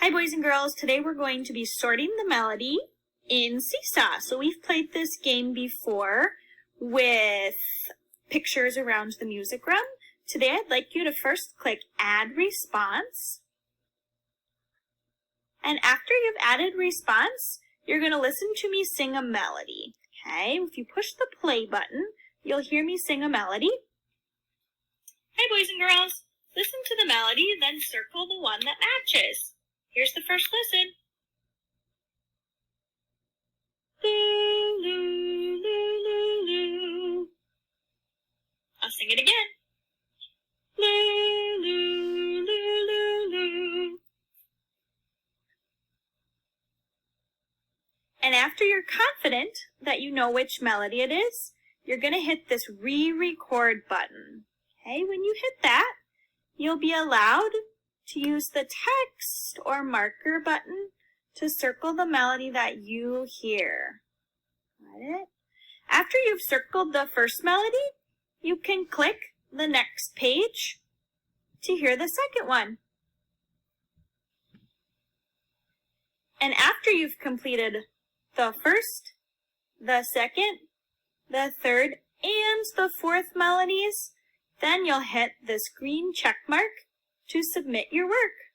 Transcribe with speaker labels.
Speaker 1: Hi boys and girls, today we're going to be sorting the melody in Seesaw. So we've played this game before with pictures around the music room. Today I'd like you to first click Add Response. And after you've added response, you're going to listen to me sing a melody. Okay, if you push the play button, you'll hear me sing a melody. Hi boys and girls, listen to the melody, then circle the one that matches. Here's the first listen. Loo, loo, loo, loo, loo. I'll sing it again. Loo, loo, loo, loo, loo. And after you're confident that you know which melody it is, you're going to hit this re-record button. Okay, when you hit that, you'll be allowed to use the text or marker button to circle the melody that you hear. Got it? After you've circled the first melody, you can click the next page to hear the second one. And after you've completed the first, the second, the third, and the fourth melodies, then you'll hit this green check mark to submit your work.